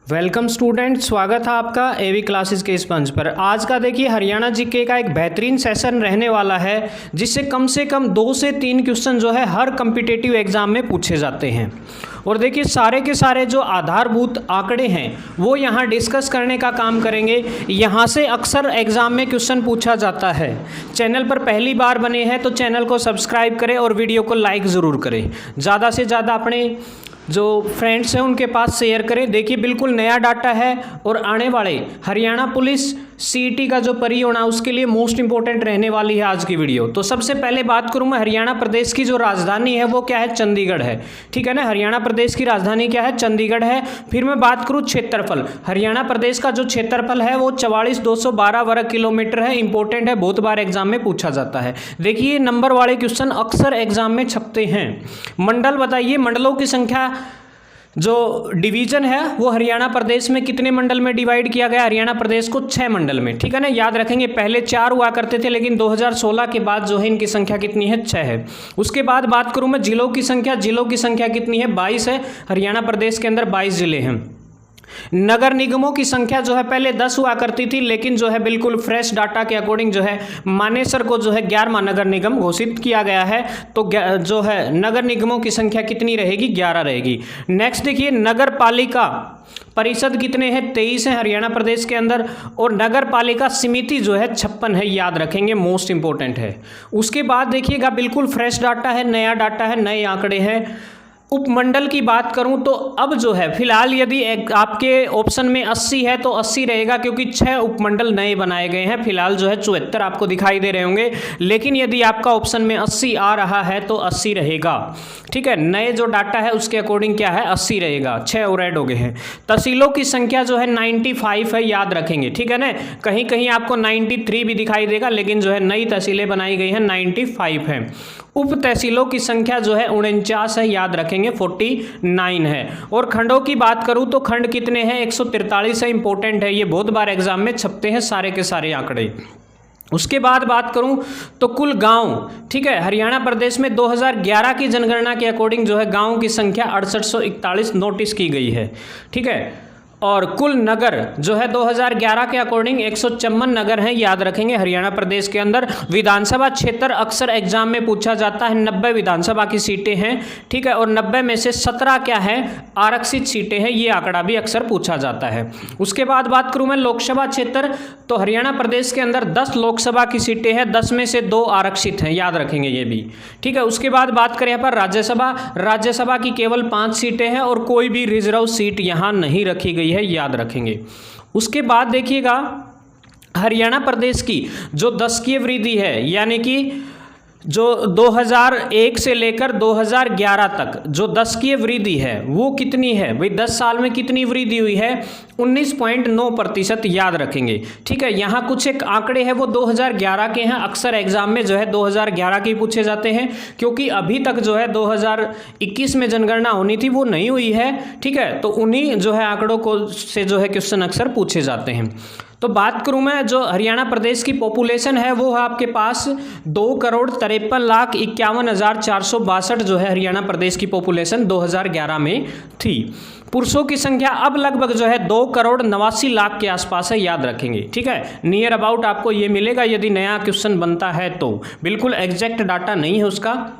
Welcome student, स्वागत है आपका एवी क्लासेस के इस मंच पर। आज का देखिए हरियाणा जीके का एक बेहतरीन सेशन रहने वाला है जिससे कम से कम 2 से 3 क्वेश्चन जो है हर कम्पिटिटिव एग्जाम में पूछे जाते हैं। और देखिए सारे के सारे जो आधारभूत आंकड़े हैं वो यहाँ डिस्कस करने का काम करेंगे। यहाँ से अक्सर एग्जाम में क्वेश्चन पूछा जाता है। चैनल पर पहली बार बने हैं तो चैनल को सब्सक्राइब करें और वीडियो को लाइक ज़रूर करें। ज़्यादा से ज़्यादा अपने जो फ्रेंड्स हैं उनके पास शेयर करें। देखिए बिल्कुल नया डाटा है और आने वाले हरियाणा पुलिस सीईटी का जो परियोजना उसके लिए मोस्ट इंपॉर्टेंट रहने वाली है आज की वीडियो। तो सबसे पहले बात करूं मैं, हरियाणा प्रदेश की जो राजधानी है वो क्या है? चंडीगढ़ है। ठीक है ना, हरियाणा प्रदेश की राजधानी क्या है? चंडीगढ़ है। फिर मैं बात करूं क्षेत्रफल, हरियाणा प्रदेश का जो क्षेत्रफल है वो 44,212 वर्ग किलोमीटर है। इंपॉर्टेंट है, बहुत बार एग्जाम में पूछा जाता है। देखिए नंबर वाले क्वेश्चन अक्सर एग्जाम में छपते हैं। मंडल बताइए, मंडलों की संख्या जो डिवीजन है वो हरियाणा प्रदेश में कितने मंडल में डिवाइड किया गया? हरियाणा प्रदेश को 6 मंडल में। ठीक है ना, याद रखेंगे पहले 4 हुआ करते थे लेकिन 2016 के बाद जो है इनकी संख्या कितनी है? 6 है। उसके बाद बात करूं मैं जिलों की संख्या, जिलों की संख्या कितनी है? 22 है। हरियाणा प्रदेश के अंदर 22 जिले हैं। नगर निगमों की संख्या जो है पहले 10 हुआ करती थी लेकिन जो है बिल्कुल फ्रेश डाटा के अकॉर्डिंग जो है मानेसर को जो है 11वां नगर निगम घोषित किया गया है। तो जो है नगर निगमों की संख्या कितनी रहेगी? 11 रहेगी। नेक्स्ट देखिए नगर पालिका परिषद कितने हैं? 23 है हरियाणा प्रदेश के अंदर। और नगर पालिका समिति जो है 56 है, याद रखेंगे, मोस्ट इंपॉर्टेंट है। उसके बाद देखिएगा बिल्कुल फ्रेश डाटा है, नया डाटा है, नए आंकड़े हैं। उपमंडल की बात करूं तो अब जो है फिलहाल यदि आपके ऑप्शन में 80 है तो 80 रहेगा क्योंकि 6 उपमंडल नए बनाए गए हैं। फिलहाल जो है 74 आपको दिखाई दे रहे होंगे, लेकिन यदि आपका ऑप्शन में 80 आ रहा है तो 80 रहेगा। ठीक है, नए जो डाटा है उसके अकॉर्डिंग क्या है? 80 रहेगा। 6 और ऐड हो गए हैं। तहसीलों की संख्या जो है 95 है, याद रखेंगे। ठीक है ना, कहीं कहीं आपको 93 भी दिखाई देगा लेकिन जो है नई तहसीलें बनाई गई हैं 95 है। उप तहसीलों की संख्या जो है 49 है, याद रखेंगे 49 है। और खंडों की बात करूं तो खंड कितने हैं? 143 है। इंपॉर्टेंट है, ये बहुत बार एग्जाम में छपते हैं सारे के सारे आंकड़े। उसके बाद बात करूं तो कुल गांव, ठीक है, हरियाणा प्रदेश में 2011 की जनगणना के अकॉर्डिंग जो है गांव की संख्या 6841 नोटिस की गई है। ठीक है, और कुल नगर जो है 2011 के अकॉर्डिंग 154 नगर हैं, याद रखेंगे हरियाणा प्रदेश के अंदर। विधानसभा क्षेत्र अक्सर एग्जाम में पूछा जाता है, 90 विधानसभा की सीटें हैं। ठीक है, और 90 में से 17 क्या है? आरक्षित सीटें हैं। ये आंकड़ा भी अक्सर पूछा जाता है। उसके बाद बात करूं मैं लोकसभा क्षेत्र, तो हरियाणा प्रदेश के अंदर 10 लोकसभा की सीटें हैं, 10 में से 2 आरक्षित हैं, याद रखेंगे ये भी। ठीक है, उसके बाद बात करें यहाँ पर राज्यसभा, राज्यसभा की केवल 5 सीटें हैं और कोई भी रिजर्व सीट यहाँ नहीं रखी गई है, याद रखेंगे। उसके बाद देखिएगा हरियाणा प्रदेश की जो दशकीय वृद्धि है, यानी कि जो 2001 से लेकर 2011 तक जो दशकीय वृद्धि है वो कितनी है? भाई 10 साल में कितनी वृद्धि हुई है? 19.9%, याद रखेंगे। ठीक है, यहाँ कुछ एक आंकड़े हैं वो 2011 के हैं। अक्सर एग्जाम में जो है 2011 के पूछे जाते हैं क्योंकि अभी तक जो है 2021 में जनगणना होनी थी वो नहीं हुई है। ठीक है, तो उन्हीं जो है आंकड़ों को से जो है क्वेश्चन अक्सर पूछे जाते हैं। तो बात करूं मैं जो हरियाणा प्रदेश की पॉपुलेशन है वो है आपके पास 2,53,51,462 जो है हरियाणा प्रदेश की पॉपुलेशन 2011 में थी। पुरुषों की संख्या अब लगभग जो है 2,89,00,000 के आसपास है, याद रखेंगे। ठीक है, नियर अबाउट आपको ये मिलेगा यदि नया क्वेश्चन बनता है तो, बिल्कुल एग्जैक्ट डाटा नहीं है उसका।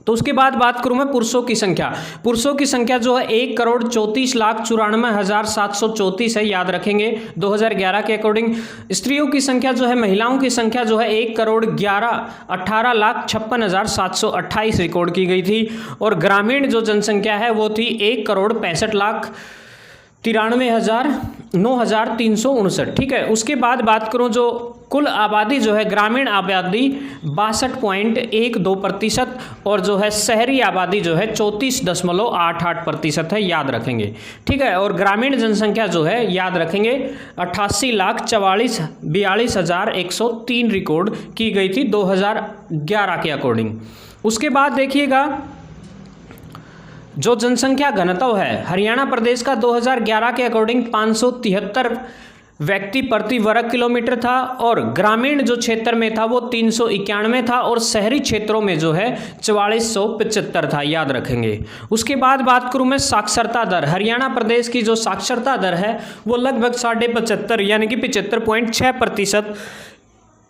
तो उसके बाद बात करूं मैं पुरुषों की संख्या, पुरुषों की संख्या जो है 1,34,94,734 है, याद रखेंगे 2011 के अकॉर्डिंग। स्त्रियों की संख्या जो है, महिलाओं की संख्या जो है 1,18,56,728 रिकॉर्ड की गई थी। और ग्रामीण जो जनसंख्या है वो थी 1,65,93,9,359। ठीक है, उसके बाद बात करूं जो कुल आबादी जो है, ग्रामीण आबादी 62.12% और जो है शहरी आबादी जो है 34.88% है, याद रखेंगे। ठीक है, और ग्रामीण जनसंख्या जो है याद रखेंगे 88,42,103 रिकॉर्ड की गई थी 2011 के अकॉर्डिंग। उसके बाद देखिएगा जो जनसंख्या घनत्व है हरियाणा प्रदेश का 2011 के अकॉर्डिंग 573 व्यक्ति प्रति वर्ग किलोमीटर था, और ग्रामीण जो क्षेत्र में था वो 391 था, और शहरी क्षेत्रों में जो है 4475 था, याद रखेंगे। उसके बाद बात करूं मैं साक्षरता दर, हरियाणा प्रदेश की जो साक्षरता दर है वो लगभग 75.5 यानी कि 75.6%,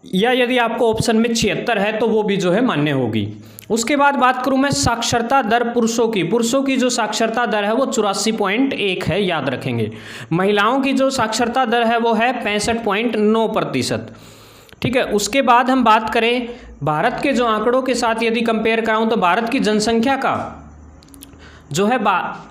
या यदि आपको ऑप्शन में 76 है तो वो भी जो है मान्य होगी। उसके बाद बात करूं मैं साक्षरता दर पुरुषों की जो साक्षरता दर है वो 84.1 है, याद रखेंगे। महिलाओं की जो साक्षरता दर है वो है 65.9%, ठीक है। उसके बाद हम बात करें भारत के जो आंकड़ों के साथ यदि कंपेयर कराऊं तो भारत की जनसंख्या का जो है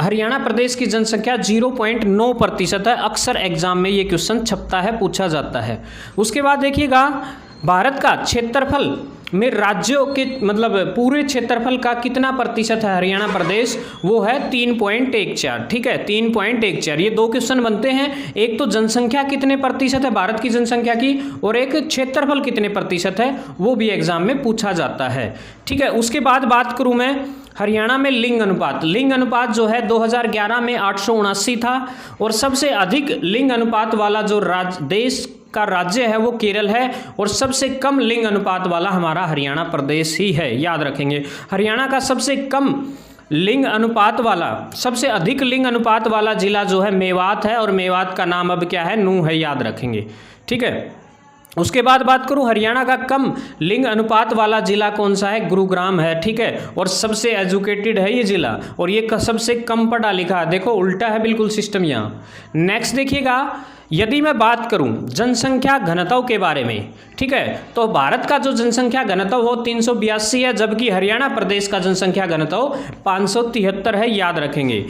हरियाणा प्रदेश की जनसंख्या 0.9% है। अक्सर एग्जाम में ये क्वेश्चन छपता है, पूछा जाता है। उसके बाद देखिएगा भारत का क्षेत्रफल में राज्यों के मतलब पूरे क्षेत्रफल का कितना प्रतिशत है हरियाणा प्रदेश, वो है 3.14, ठीक है, 3.14। ये दो क्वेश्चन बनते हैं, एक तो जनसंख्या कितने प्रतिशत है भारत की जनसंख्या की, और एक क्षेत्रफल कितने प्रतिशत है, वो भी एग्जाम में पूछा जाता है, ठीक है। उसके बाद बात करूं मैं हरियाणा में लिंग अनुपात जो है 2011 में 879 था, और सबसे अधिक लिंग अनुपात वाला जो देश का राज्य है वो केरल है, और सबसे कम लिंग अनुपात वाला हमारा हरियाणा प्रदेश ही है, याद रखेंगे। हरियाणा का सबसे कम लिंग अनुपात वाला, सबसे अधिक लिंग अनुपात वाला जिला जो है मेवात है, और मेवात का नाम अब क्या है, नूंह है, याद रखेंगे, ठीक है। उसके बाद बात करूं हरियाणा का कम लिंग अनुपात वाला जिला कौन सा है, गुरुग्राम है, ठीक है, और सबसे एजुकेटेड है ये जिला, और ये सबसे कम पढ़ा लिखा है। देखो उल्टा है बिल्कुल सिस्टम यहाँ। नेक्स्ट देखिएगा, यदि मैं बात करूं जनसंख्या घनत्व के बारे में, ठीक है, तो भारत का जो जनसंख्या घनत्व वो 382 है, जबकि हरियाणा प्रदेश का जनसंख्या घनत्व 573 है, याद रखेंगे।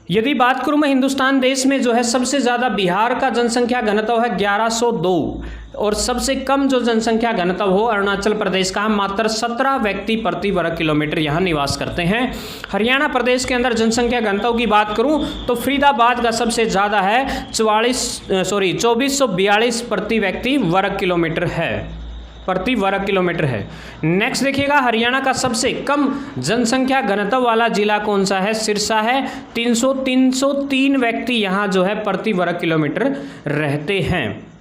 यदि बात करूं मैं हिंदुस्तान देश में जो है सबसे ज़्यादा बिहार का जनसंख्या घनत्व है 1102, और सबसे कम जो जनसंख्या घनत्व हो अरुणाचल प्रदेश का, मात्र 17 व्यक्ति प्रति वर्ग किलोमीटर यहाँ निवास करते हैं। हरियाणा प्रदेश के अंदर जनसंख्या घनत्व की बात करूं तो फरीदाबाद का सबसे ज़्यादा है 2442 प्रति व्यक्ति वर्ग किलोमीटर है, नेक्स्ट देखिएगा हरियाणा का सबसे कम जनसंख्या घनत्व वाला जिला कौन सा है, सिरसा है। 303 व्यक्ति यहाँ जो है प्रति वर्ग किलोमीटर रहते हैं।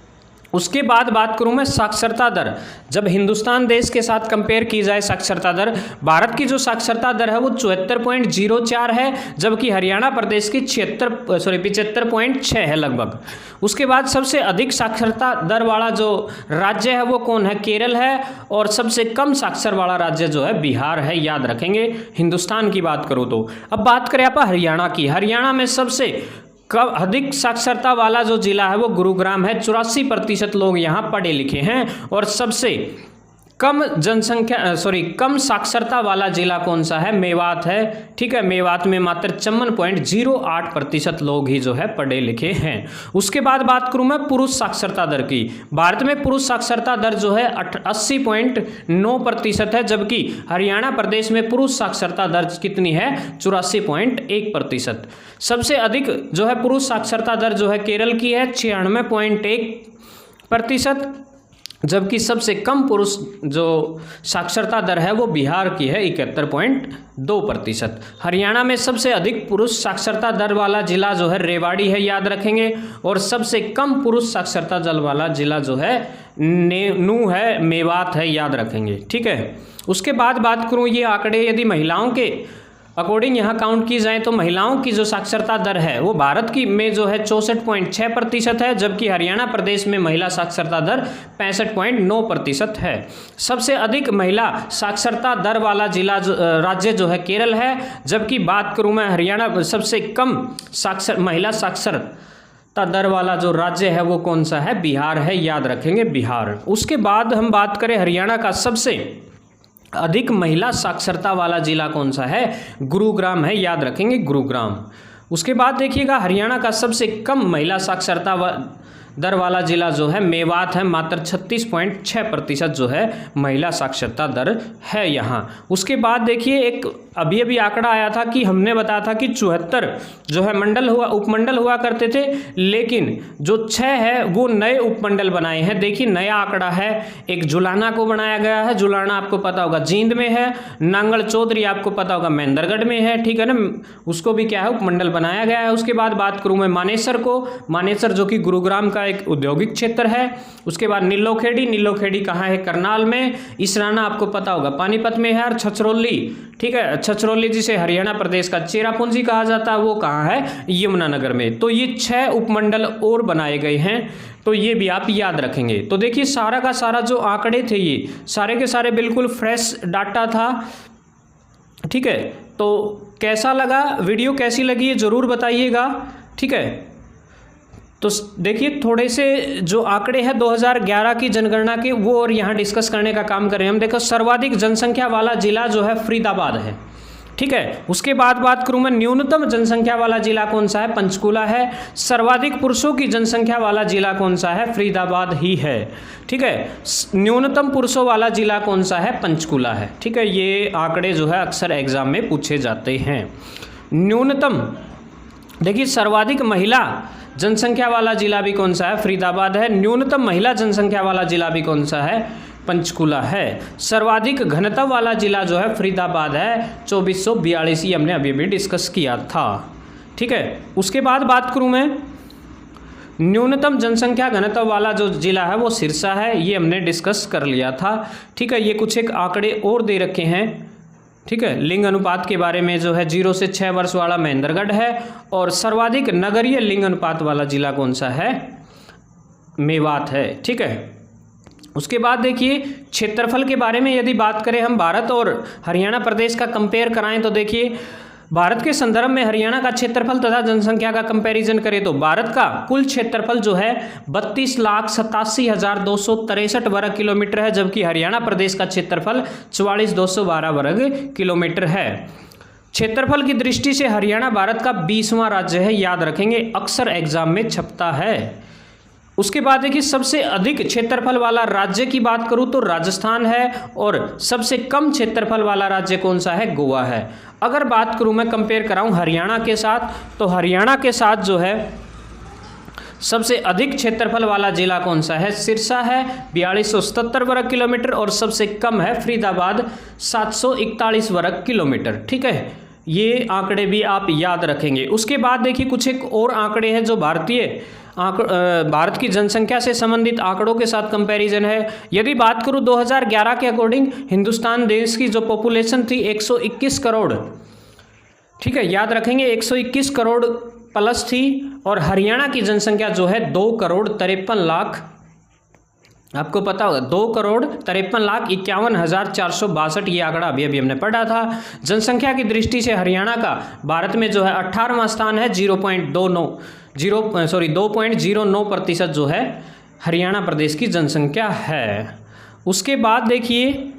उसके बाद बात करूं मैं साक्षरता दर, जब हिंदुस्तान देश के साथ कंपेयर की जाए साक्षरता दर, भारत की जो साक्षरता दर है वो 74.04 है, जबकि हरियाणा प्रदेश की 75.6 है लगभग। उसके बाद सबसे अधिक साक्षरता दर वाला जो राज्य है वो कौन है, केरल है, और सबसे कम साक्षर वाला राज्य जो है बिहार है, याद रखेंगे हिंदुस्तान की बात करूँ तो। अब बात करें आप हरियाणा की, हरियाणा में सबसे अधिक साक्षरता वाला जो जिला है वो गुरुग्राम है, 84% लोग यहाँ पढ़े लिखे हैं, और सबसे कम कम साक्षरता वाला जिला कौन सा है, मेवात है, ठीक है, मेवात में मात्र 54.08% लोग ही जो है पढ़े लिखे हैं। उसके बाद बात करूं मैं पुरुष साक्षरता दर की, भारत में पुरुष साक्षरता दर जो है 80.9% है, जबकि हरियाणा प्रदेश में पुरुष साक्षरता दर कितनी है, 84.1%। सबसे अधिक जो है पुरुष साक्षरता दर जो है केरल की है 96.1%, जबकि सबसे कम पुरुष जो साक्षरता दर है वो बिहार की है 71.2%। हरियाणा में सबसे अधिक पुरुष साक्षरता दर वाला जिला जो है रेवाड़ी है, याद रखेंगे, और सबसे कम पुरुष साक्षरता दर वाला जिला जो है नूंह है, मेवात है, याद रखेंगे, ठीक है। उसके बाद बात करूँ ये आंकड़े यदि महिलाओं के अकॉर्डिंग यहाँ काउंट की जाए तो महिलाओं की जो साक्षरता दर है वो भारत की में जो है 64.6% है, जबकि हरियाणा प्रदेश में महिला साक्षरता दर 65.9% है। सबसे अधिक महिला साक्षरता दर वाला जिला राज्य जो है केरल है, जबकि बात करूँ मैं हरियाणा सबसे कम महिला साक्षरता दर वाला जो राज्य है वो कौन सा है, बिहार है, याद रखेंगे बिहार। उसके बाद हम बात करें हरियाणा का सबसे अधिक महिला साक्षरता वाला जिला कौन सा है, गुरुग्राम है, याद रखेंगे गुरुग्राम। उसके बाद देखिएगा हरियाणा का सबसे कम महिला साक्षरता दर वाला जिला जो है मेवात है, मात्र 36.6% जो है महिला साक्षरता दर है यहाँ। उसके बाद देखिए एक अभी आंकड़ा आया था कि हमने बताया था कि 74 जो है उपमंडल हुआ करते थे, लेकिन जो 6 है वो नए उपमंडल बनाए हैं। देखिए नया आंकड़ा है, एक जुलाना को बनाया गया है, जुलाना आपको पता होगा जींद में है, नांगल चौधरी आपको पता होगा महेंद्रगढ़ में है, ठीक है ना, उसको भी क्या है उपमंडल बनाया गया है। उसके बाद बात करूँ मैं मानेसर को, मानेसर जो कि गुरुग्राम का का एक औद्योगिक क्षेत्र है। उसके बाद नीलोखेड़ी, नीलोखेड़ी कहाँ है? करनाल में। इसराना आपको पता होगा पानीपत में है। और छछरौली, ठीक है, छछरौली जिसे हरियाणा प्रदेश का चेरापूंजी कहा जाता है, वो कहाँ है? यमुनानगर में। तो ये 6 उपमंडल और बनाए गए हैं, तो ये भी आप याद रखेंगे। तो देखिए सारा का सारा जो आंकड़े थे ये सारे के सारे बिल्कुल फ्रेश डाटा था, ठीक है। तो कैसा लगा वीडियो, कैसी लगी ये ज़रूर बताइएगा, ठीक है। तो देखिए थोड़े से जो आंकड़े हैं 2011 की जनगणना के वो और यहाँ डिस्कस करने का काम करें हम। देखो सर्वाधिक जनसंख्या वाला जिला जो है फरीदाबाद है, ठीक है। उसके बाद बात करूं मैं न्यूनतम जनसंख्या वाला जिला कौन सा है? पंचकुला है। सर्वाधिक पुरुषों की जनसंख्या वाला जिला कौन सा है? फरीदाबाद ही है, ठीक है। न्यूनतम पुरुषों वाला जिला कौन सा है? पंचकुला है, ठीक है। ये आंकड़े जो है अक्सर एग्जाम में पूछे जाते हैं। न्यूनतम, देखिए सर्वाधिक महिला जनसंख्या वाला जिला भी कौन सा है? फरीदाबाद है। न्यूनतम महिला जनसंख्या वाला जिला भी कौन सा है? पंचकुला है। सर्वाधिक घनत्व वाला जिला जो है फरीदाबाद है, 2442, ये हमने अभी भी डिस्कस किया था, ठीक है। उसके बाद बात करूं मैं न्यूनतम जनसंख्या घनत्व वाला जो जिला है वो सिरसा है, ये हमने डिस्कस कर लिया था, ठीक है। ये कुछ एक आंकड़े और दे रखे हैं, ठीक है। लिंग अनुपात के बारे में जो है 0 से 6 वर्ष वाला महेंद्रगढ़ है। और सर्वाधिक नगरीय लिंग अनुपात वाला जिला कौन सा है? मेवात है, ठीक है। उसके बाद देखिए क्षेत्रफल के बारे में यदि बात करें हम भारत और हरियाणा प्रदेश का कंपेयर कराएं तो देखिए भारत के संदर्भ में हरियाणा का क्षेत्रफल तथा जनसंख्या का कंपैरिजन करें तो भारत का कुल क्षेत्रफल जो है 32,87,263 वर्ग किलोमीटर है, जबकि हरियाणा प्रदेश का क्षेत्रफल 44,212 वर्ग किलोमीटर है। क्षेत्रफल की दृष्टि से हरियाणा भारत का 20वां राज्य है, याद रखेंगे, अक्सर एग्जाम में छपता है। उसके बाद देखिए सबसे अधिक क्षेत्रफल वाला राज्य की बात करूं तो राजस्थान है, और सबसे कम क्षेत्रफल वाला राज्य कौन सा है? गोवा है। अगर बात करूं मैं कंपेयर कराऊं हरियाणा के साथ, तो हरियाणा के साथ जो है सबसे अधिक क्षेत्रफल वाला जिला कौन सा है? सिरसा है, 4277 वर्ग किलोमीटर, और सबसे कम है फरीदाबाद, 741 वर्ग किलोमीटर, ठीक है। ये आंकड़े भी आप याद रखेंगे। उसके बाद देखिए कुछ एक और आंकड़े हैं जो भारत की जनसंख्या से संबंधित आंकड़ों के साथ कंपैरिजन है। यदि बात करूं 2011 के अकॉर्डिंग हिंदुस्तान देश की जो पॉपुलेशन थी 121 करोड़, ठीक है, याद रखेंगे 121 करोड़ प्लस थी, और हरियाणा की जनसंख्या जो है 2,53,00,000, आपको पता होगा 2,53,51,462, ये आंकड़ा अभी हमने पढ़ा था। जनसंख्या की दृष्टि से हरियाणा का भारत में जो है 18वां स्थान है, 2.09% जो है हरियाणा प्रदेश की जनसंख्या है। उसके बाद देखिए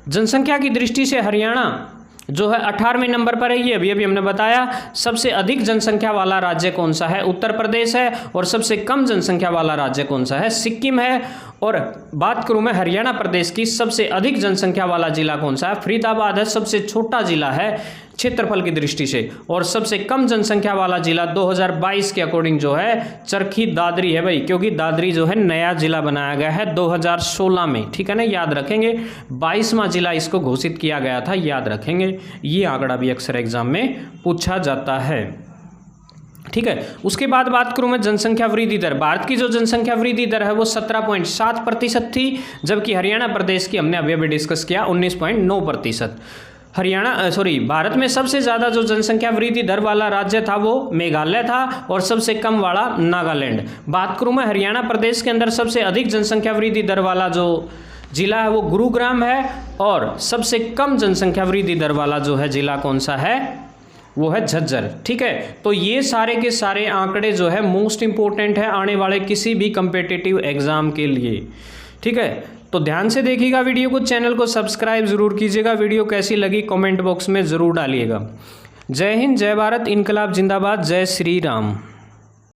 जनसंख्या की दृष्टि से हरियाणा जो है 18वें नंबर पर है, ये अभी हमने बताया। सबसे अधिक जनसंख्या वाला राज्य कौन सा है? उत्तर प्रदेश है। और सबसे कम जनसंख्या वाला राज्य कौन सा है? सिक्किम है। और बात करूं मैं हरियाणा प्रदेश की सबसे अधिक जनसंख्या वाला जिला कौन सा है? फरीदाबाद है, सबसे छोटा जिला है क्षेत्रफल की दृष्टि से। और सबसे कम जनसंख्या वाला जिला 2022 के अकॉर्डिंग जो है चरखी दादरी है भाई, क्योंकि दादरी जो है नया जिला बनाया गया है 2016 में, ठीक है ना, याद रखेंगे। 22वां जिला इसको घोषित किया गया था, याद रखेंगे। ये आंकड़ा भी अक्सर एग्जाम में पूछा जाता है, ठीक है। उसके बाद बात करूं मैं जनसंख्या वृद्धि दर। भारत की जो जनसंख्या वृद्धि दर है वो 17.7% थी, जबकि हरियाणा प्रदेश की हमने अभी डिस्कस किया 19.9%। भारत में सबसे ज़्यादा जो जनसंख्या वृद्धि दर वाला राज्य था वो मेघालय था, और सबसे कम वाला नागालैंड। बात करूं मैं हरियाणा प्रदेश के अंदर सबसे अधिक जनसंख्या वृद्धि दर वाला जो जिला है वो गुरुग्राम है, और सबसे कम जनसंख्या वृद्धि दर वाला जो है जिला कौन सा है? वो है झज्जर, ठीक है। तो ये सारे के सारे आंकड़े जो है मोस्ट इंपॉर्टेंट है आने वाले किसी भी कम्पिटिटिव एग्जाम के लिए, ठीक है। तो ध्यान से देखिएगा वीडियो को, चैनल को सब्सक्राइब जरूर कीजिएगा। वीडियो कैसी लगी कमेंट बॉक्स में ज़रूर डालिएगा। जय हिंद, जय भारत, इनकलाब जिंदाबाद, जय श्री राम।